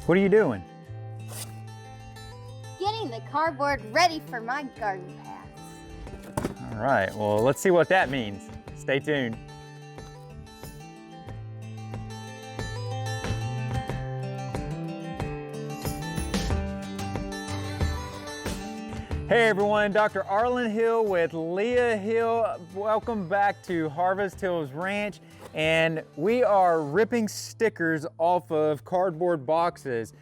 What are you doing? Getting the cardboard ready for my garden paths. All right, well, let's see what that means. Stay tuned. Hey everyone, Dr. Arland Hill with Leah Hill. Welcome back to Harvest Hills Ranch. And we are ripping stickers off of cardboard boxes.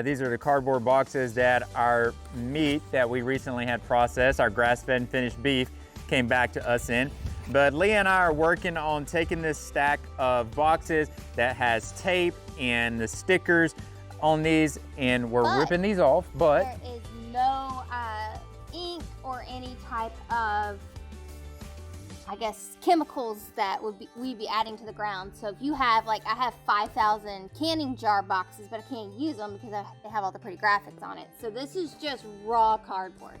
These are the cardboard boxes that our meat that we recently had processed, our grass-fed and finished beef, came back to us in. But Leah and I are working on taking this stack of boxes that has tape and the stickers on these, and we're ripping these off, but there is no ink or any type of, I guess, chemicals that we'd be adding to the ground. So if you have, like, I have 5,000 canning jar boxes, but I can't use them because they have all the pretty graphics on it. So this is just raw cardboard.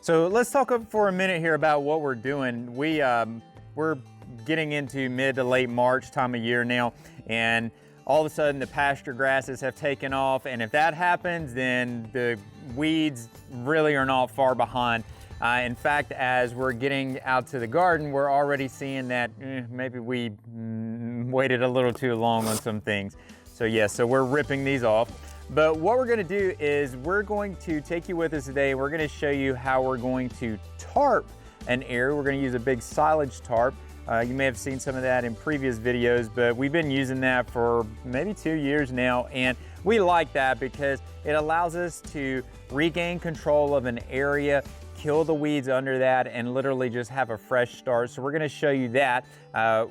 So let's talk for a minute here about what we're doing. We're getting into mid to late March time of year now, and all of a sudden the pasture grasses have taken off, and if that happens, then the weeds really are not far behind. In fact, as we're getting out to the garden, we're already seeing that maybe we waited a little too long on some things. So yes, so we're ripping these off. But what we're gonna do is we're going to take you with us today. We're gonna show you how we're going to tarp an area. We're gonna use a big silage tarp. You may have seen some of that in previous videos, but we've been using that for maybe 2 years now, and we like that because it allows us to regain control of an area, kill the weeds under that, and literally just have a fresh start. So we're gonna show you that.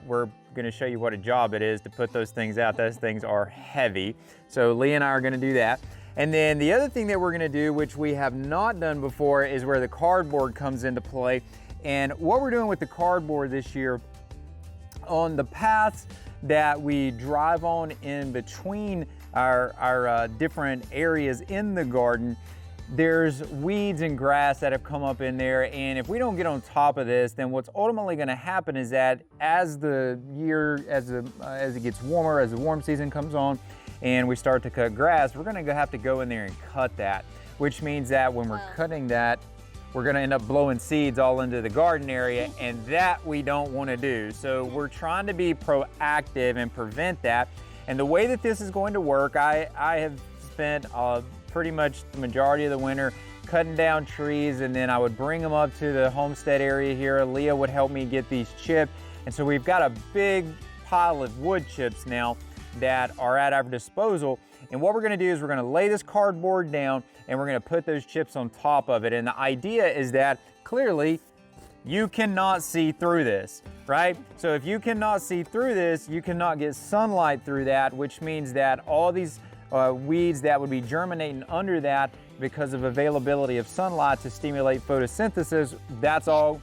We're gonna show you what a job it is to put those things out. Those things are heavy. So Lee and I are gonna do that. And then the other thing that we're gonna do, which we have not done before, is where the cardboard comes into play. And what we're doing with the cardboard this year, on the paths that we drive on in between our different areas in the garden, there's weeds and grass that have come up in there, and if we don't get on top of this, then what's ultimately going to happen is that as the year, as it gets warmer, as the warm season comes on, and we start to cut grass, we're going to have to go in there and cut that, which means that when we're cutting that, we're going to end up blowing seeds all into the garden area, and that we don't want to do. So we're trying to be proactive and prevent that. And the way that this is going to work, I have spent pretty much the majority of the winter cutting down trees, and then I would bring them up to the homestead area here. Leah would help me get these chipped. And so we've got a big pile of wood chips now that are at our disposal. And what we're gonna do is we're gonna lay this cardboard down and we're gonna put those chips on top of it. And the idea is that clearly you cannot see through this, right? So if you cannot see through this, you cannot get sunlight through that, which means that all these weeds that would be germinating under that because of availability of sunlight to stimulate photosynthesis, that's all,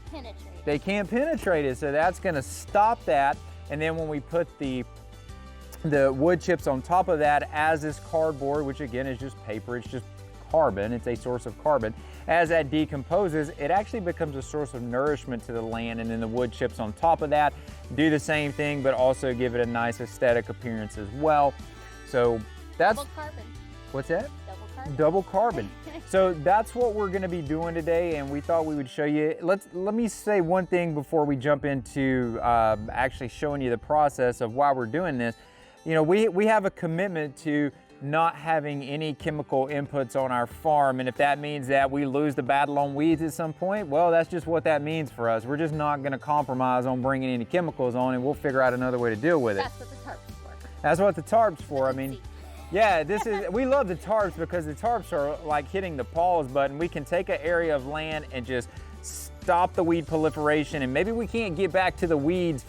they can't penetrate it. So that's gonna stop that. And then when we put the wood chips on top of that as this cardboard, which again is just paper, it's just carbon, it's a source of carbon. As that decomposes, it actually becomes a source of nourishment to the land, and then the wood chips on top of that do the same thing, but also give it a nice aesthetic appearance as well. So that's... Double carbon. What's that? Double carbon. Double carbon. So that's what we're gonna be doing today, and we thought we would show you. Let me say one thing before we jump into actually showing you the process of why we're doing this. You know, we have a commitment to not having any chemical inputs on our farm, and if that means that we lose the battle on weeds at some point, well, that's just what that means for us. We're just not going to compromise on bringing any chemicals on, and we'll figure out another way to deal with it. That's what the tarp's for. That's what the tarp's for. I mean, yeah, we love the tarps because the tarps are like hitting the pause button. We can take an area of land and just stop the weed proliferation, and maybe we can't get back to the weeds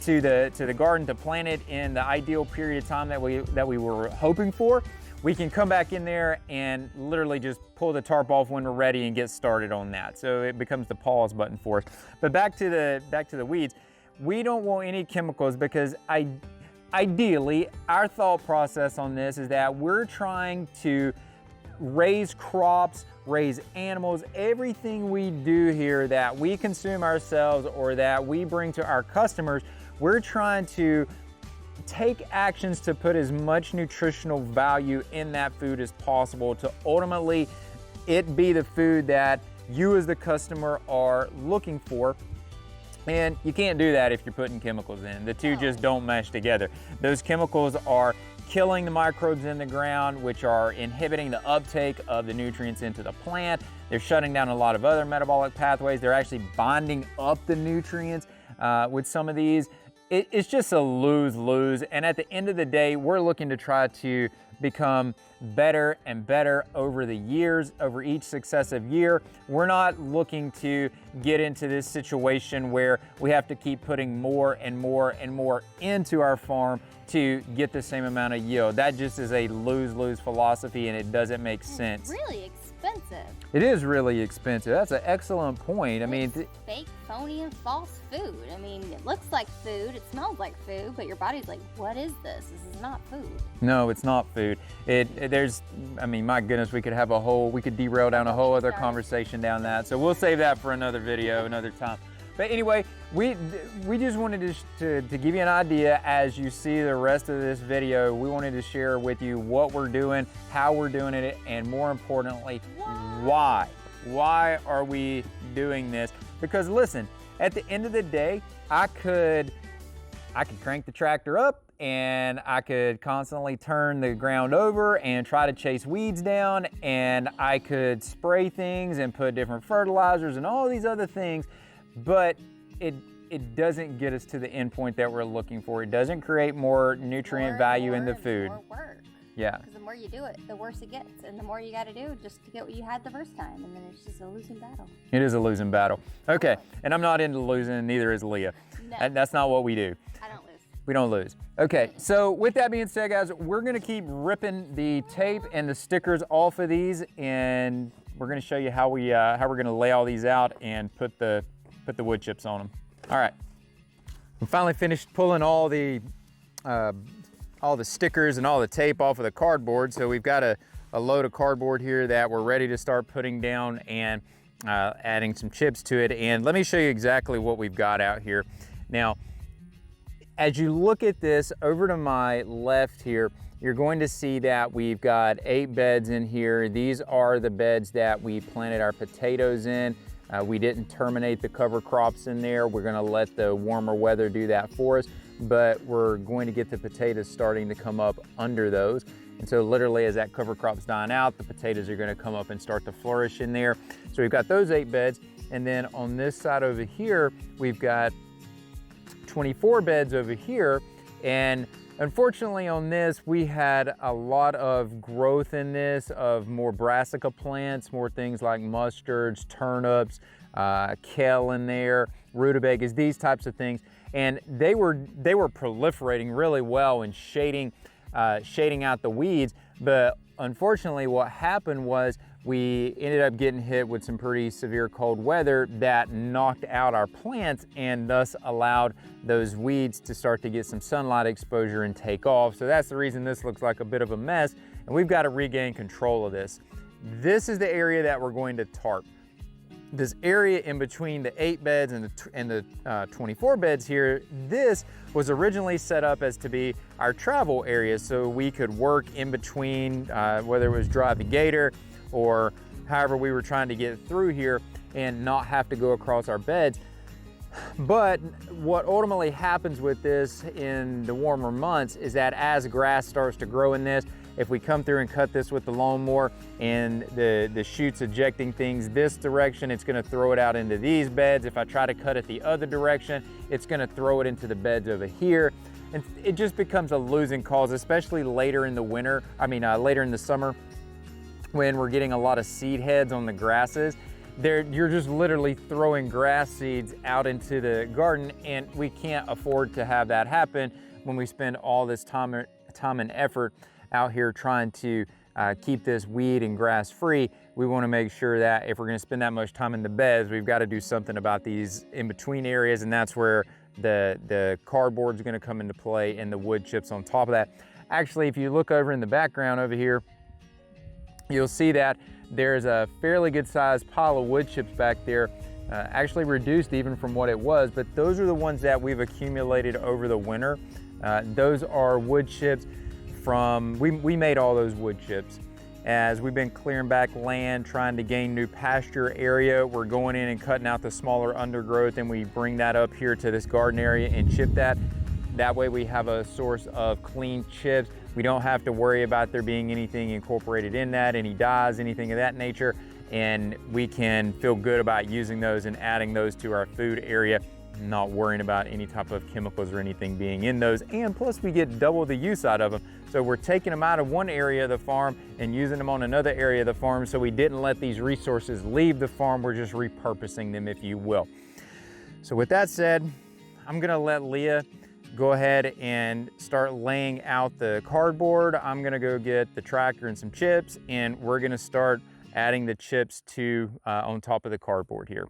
to the garden to plant it in the ideal period of time that we were hoping for. We can come back in there and literally just pull the tarp off when we're ready and get started on that. So it becomes the pause button for us. But back to the weeds. We don't want any chemicals because ideally our thought process on this is that we're trying to raise crops, raise animals, everything we do here that we consume ourselves or that we bring to our customers, we're trying to take actions to put as much nutritional value in that food as possible to ultimately it be the food that you as the customer are looking for. And you can't do that if you're putting chemicals in. The two just don't mesh together. Those chemicals are killing the microbes in the ground, which are inhibiting the uptake of the nutrients into the plant. They're shutting down a lot of other metabolic pathways. They're actually binding up the nutrients with some of these. It's just a lose-lose. And at the end of the day, we're looking to try to become better and better over the years, over each successive year. We're not looking to get into this situation where we have to keep putting more and more and more into our farm to get the same amount of yield. That just is a lose-lose philosophy, and it doesn't make sense. It's really expensive. It is really expensive. That's an excellent point. I mean, fake, phony, and false food. I mean, it looks like food, it smells like food, but your body's like, what is this? This is not food. No, it's not food. I mean, my goodness, we could derail down a whole other conversation down that. So we'll save that for another video, another time. But anyway, we just wanted to give you an idea as you see the rest of this video. We wanted to share with you what we're doing, how we're doing it, and more importantly, why. Why are we doing this? Because listen, at the end of the day, I could crank the tractor up and I could constantly turn the ground over and try to chase weeds down, and I could spray things and put different fertilizers and all these other things, but it doesn't get us to the end point that we're looking for. It doesn't create more nutrient value in the food. More work. Yeah. Because the more you do it, the worse it gets, and the more you got to do just to get what you had the first time, and then it's just a losing battle. It is a losing battle. Okay, and I'm not into losing, and neither is Leah. No. That's not what we do. I don't lose. We don't lose. Okay, so with that being said, guys, we're gonna keep ripping the tape and the stickers off of these, and we're gonna show you how we're gonna lay all these out and put the wood chips on them. All right, we finally finished pulling all the stickers and all the tape off of the cardboard. So we've got a load of cardboard here that we're ready to start putting down and adding some chips to it. And let me show you exactly what we've got out here. Now, as you look at this over to my left here, you're going to see that we've got 8 beds in here. These are the beds that we planted our potatoes in. We didn't terminate the cover crops in there. We're gonna let the warmer weather do that for us, but we're going to get the potatoes starting to come up under those. And so literally as that cover crop's dying out, the potatoes are gonna come up and start to flourish in there. So we've got those 8 beds. And then on this side over here, we've got 24 beds over here. And unfortunately on this, we had a lot of growth in this of more brassica plants, more things like mustards, turnips, kale in there, rutabagas, these types of things. And they were proliferating really well and shading out the weeds. But unfortunately what happened was we ended up getting hit with some pretty severe cold weather that knocked out our plants and thus allowed those weeds to start to get some sunlight exposure and take off. So that's the reason this looks like a bit of a mess, and we've got to regain control of this. This is the area that we're going to tarp. This area in between the 8 beds and the 24 beds here, this was originally set up as to be our travel area, so we could work in between, whether it was drive the gator or however we were trying to get through here and not have to go across our beds. But what ultimately happens with this in the warmer months is that as grass starts to grow in this, if we come through and cut this with the lawnmower and the shoots ejecting things this direction, it's gonna throw it out into these beds. If I try to cut it the other direction, it's gonna throw it into the beds over here. And it just becomes a losing cause, especially later in the winter, later in the summer, when we're getting a lot of seed heads on the grasses. You're just literally throwing grass seeds out into the garden, and we can't afford to have that happen when we spend all this time and effort out here trying to keep this weed and grass free. We want to make sure that if we're going to spend that much time in the beds, we've got to do something about these in-between areas, and that's where the cardboard is going to come into play and the wood chips on top of that. Actually, if you look over in the background over here, you'll see that there's a fairly good sized pile of wood chips back there, actually reduced even from what it was, but those are the ones that we've accumulated over the winter. Those are wood chips from, we made all those wood chips. As we've been clearing back land, trying to gain new pasture area, we're going in and cutting out the smaller undergrowth, and we bring that up here to this garden area and chip that. That way we have a source of clean chips. We don't have to worry about there being anything incorporated in that, any dyes, anything of that nature, and we can feel good about using those and adding those to our food area, not worrying about any type of chemicals or anything being in those. And plus we get double the use out of them. So we're taking them out of one area of the farm and using them on another area of the farm. So we didn't let these resources leave the farm. We're just repurposing them, if you will. So with that said, I'm gonna let Leah go ahead and start laying out the cardboard. I'm gonna go get the tractor and some chips, and we're gonna start adding the chips to on top of the cardboard here.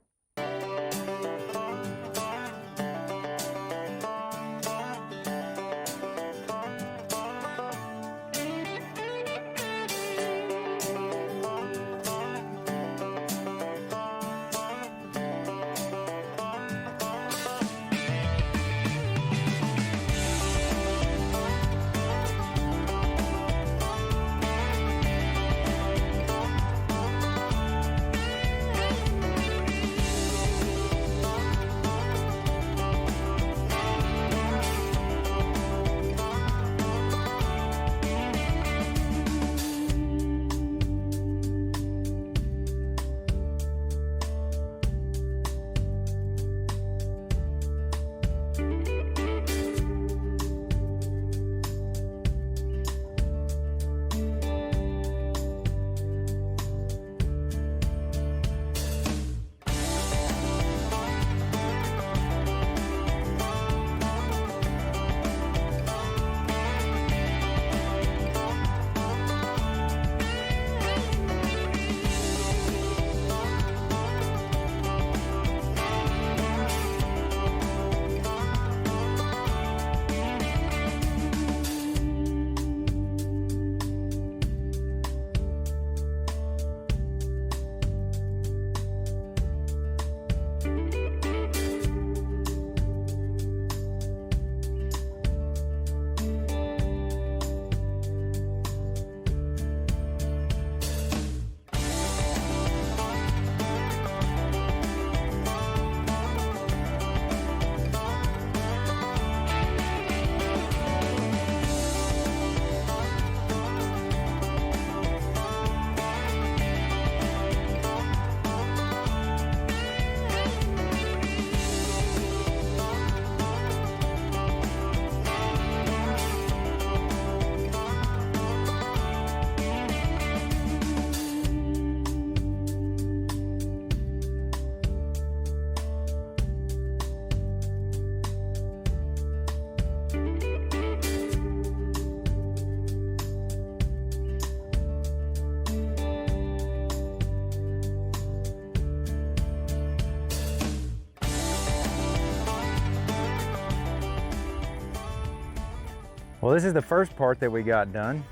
Well, this is the first part that we got done,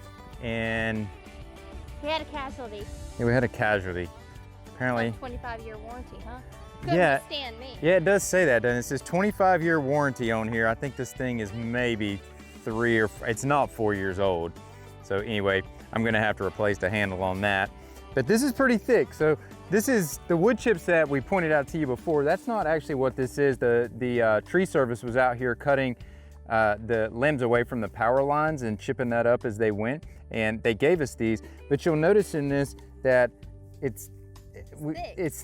and We had a casualty. yeah, we had a casualty. Apparently, 25-year warranty, huh? Couldn't yeah, withstand me. yeah, it does say that, doesn't it? It says 25-year warranty on here. I think this thing is maybe it's not 4 years old. So anyway, I'm gonna have to replace the handle on that. But this is pretty thick. So this is the wood chips that we pointed out to you before. That's not actually what this is. The tree service was out here cutting the limbs away from the power lines and chipping that up as they went. And they gave us these, but you'll notice in this that it's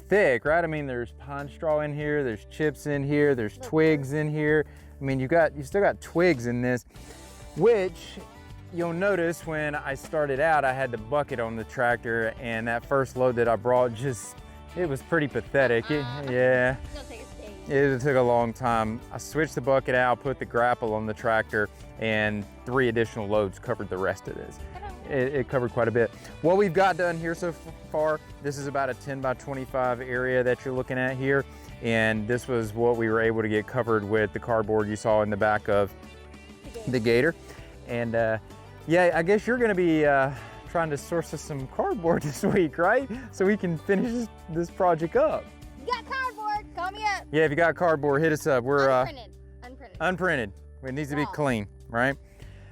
thick, right? I mean, there's pine straw in here, there's chips in here, there's twigs in here. I mean, you still got twigs in this, which you'll notice when I started out, I had the bucket on the tractor, and that first load that I brought it was pretty pathetic. Yeah. It took a long time. I switched the bucket out, put the grapple on the tractor, and 3 additional loads covered the rest of this. It covered quite a bit. What we've got done here so far, this is about a 10 by 25 area that you're looking at here. And this was what we were able to get covered with the cardboard you saw in the back of the Gator. And yeah, I guess you're gonna be trying to source us some cardboard this week, right? So we can finish this project up. You got cardboard, call me up. Yeah, if you got cardboard, hit us up. We're unprinted. Unprinted. It needs to be clean, right?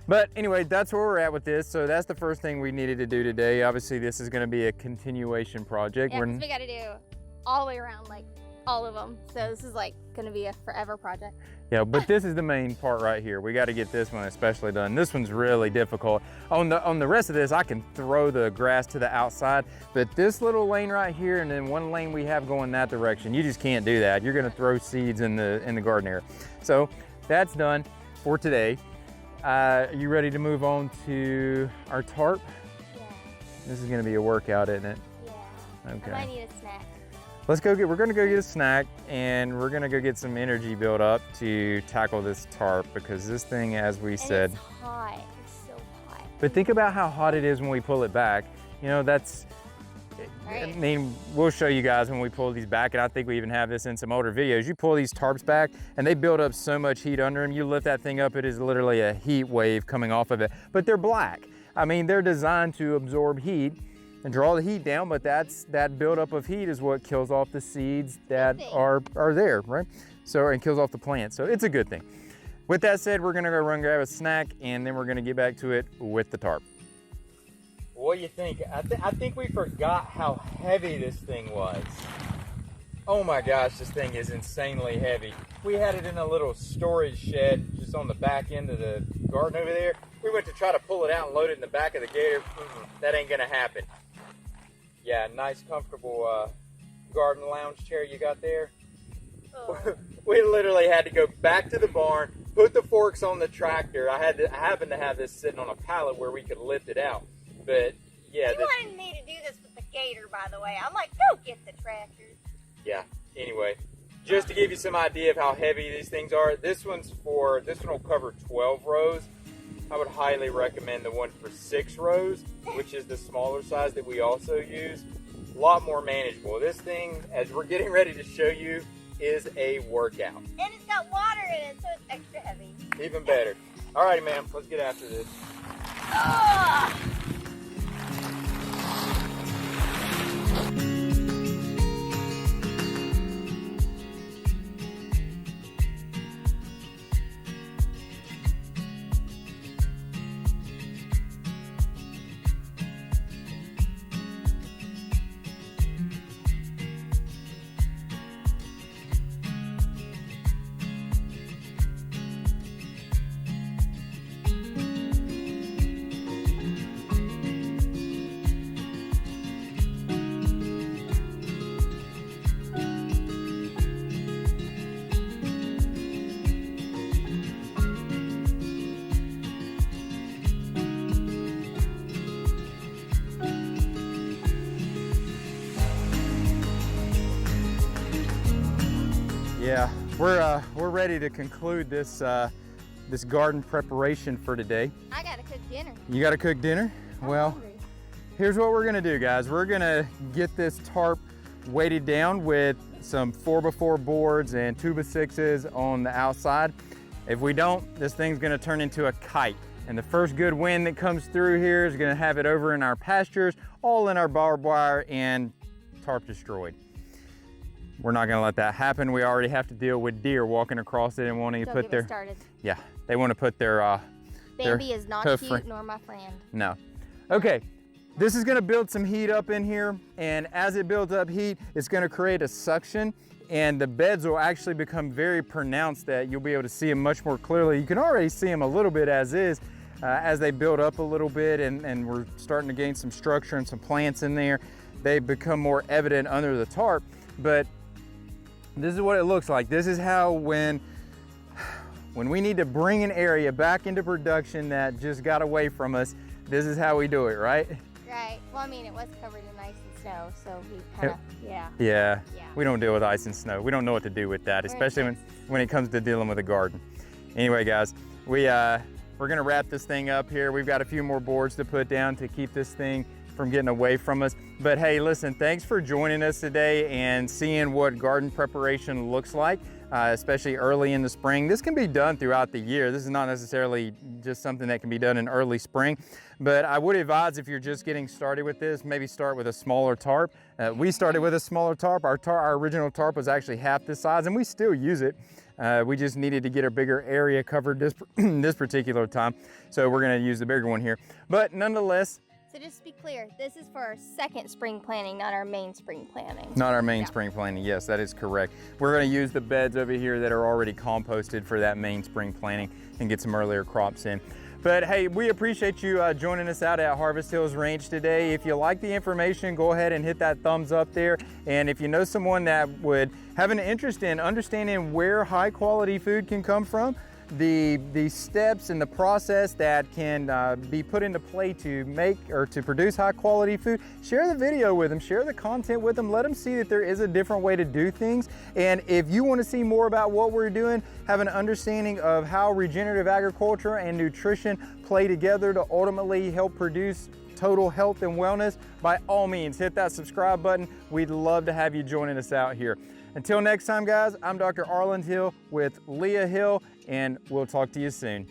But anyway, that's where we're at with this. So that's the first thing we needed to do today. Obviously, this is going to be a continuation project. Yeah, 'cause we got to do all the way around, like all of them. So this is like going to be a forever project. Yeah, but this is the main part right here. We got to get this one especially done. This one's really difficult. On the rest of this, I can throw the grass to the outside, but this little lane right here and then one lane we have going that direction, you just can't do that. You're going to throw seeds in the garden area. So that's done for today. Are you ready to move on to our tarp? Yeah. This is going to be a workout, isn't it? Yeah. Okay. I might need a snack. We're gonna go get a snack and we're gonna go get some energy built up to tackle this tarp because this thing, as we said. It's hot, it's so hot. But think about how hot it is when we pull it back. You know, that's, Right. I mean, we'll show you guys when we pull these back, and I think we even have this in some older videos. You pull these tarps back and they build up so much heat under them. You lift that thing up, it is literally a heat wave coming off of it. But they're black. I mean, they're designed to absorb heat and draw the heat down, but that buildup of heat is what kills off the seeds that are there, right? So, and kills off the plant. So it's a good thing. With that said, we're gonna go run grab a snack and then we're gonna get back to it with the tarp. What do you think? I think we forgot how heavy this thing was. Oh my gosh, this thing is insanely heavy. We had it in a little storage shed just on the back end of the garden over there. We went to try to pull it out and load it in the back of the gator. That ain't gonna happen. Yeah, nice comfortable garden lounge chair you got there. Oh. We literally had to go back to the barn, put the forks on the tractor. I happened to have this sitting on a pallet where we could lift it out. But yeah. You wanted me to do this with the gator, by the way. I'm like, go get the tractor. Yeah, anyway, just to give you some idea of how heavy these things are, this one will cover 12 rows. I would highly recommend the one for 6 rows, which is the smaller size that we also use. A lot more manageable. This thing, as we're getting ready to show you, is a workout. And it's got water in it, so it's extra heavy. Even better. All right, ma'am, let's get after this. Yeah, we're ready to conclude this this garden preparation for today. I gotta cook dinner. You gotta cook dinner? Well, hungry. Here's what we're gonna do, guys. We're gonna get this tarp weighted down with some 4x4 boards and 2x6s on the outside. If we don't, this thing's gonna turn into a kite. And the first good wind that comes through here is gonna have it over in our pastures, all in our barbed wire, and tarp destroyed. We're not gonna let that happen. We already have to deal with deer walking across it and wanting to put their, yeah, they want to put their, Bambi is not cute nor my friend. No. Okay, this is gonna build some heat up in here, and as it builds up heat, it's gonna create a suction, and the beds will actually become very pronounced that you'll be able to see them much more clearly. You can already see them a little bit as is, as they build up a little bit and we're starting to gain some structure and some plants in there. They become more evident under the tarp, but this is what it looks like. This is how when we need to bring an area back into production that just got away from us, this is how we do it, right? Right. Well, I mean, it was covered in ice and snow, so we kind of, yeah. Yeah. We don't deal with ice and snow. We don't know what to do with that, especially when it comes to dealing with a garden. Anyway, guys, we're gonna wrap this thing up here. We've got a few more boards to put down to keep this thing from getting away from us. But hey, listen, thanks for joining us today and seeing what garden preparation looks like, especially early in the spring. This can be done throughout the year. This is not necessarily just something that can be done in early spring, but I would advise if you're just getting started with this, maybe start with a smaller tarp. We started with a smaller tarp. Our original tarp was actually half this size and we still use it. We just needed to get a bigger area covered this particular time. So we're gonna use the bigger one here. But nonetheless, so just to be clear, this is for our second spring planting, not our main spring planting. not our main spring planting. Yes, that is correct. We're gonna use the beds over here that are already composted for that main spring planting and get some earlier crops in. But hey, we appreciate you joining us out at Harvest Hills Ranch today. If you like the information, go ahead and hit that thumbs up there. And if you know someone that would have an interest in understanding where high quality food can come from, the steps and the process that can be put into play to make or to produce high quality food, share the video with them, share the content with them, let them see that there is a different way to do things. And if you want to see more about what we're doing, have an understanding of how regenerative agriculture and nutrition play together to ultimately help produce total health and wellness, by all means, hit that subscribe button. We'd love to have you joining us out here. Until next time, guys, I'm Dr. Arland Hill with Leah Hill, and we'll talk to you soon.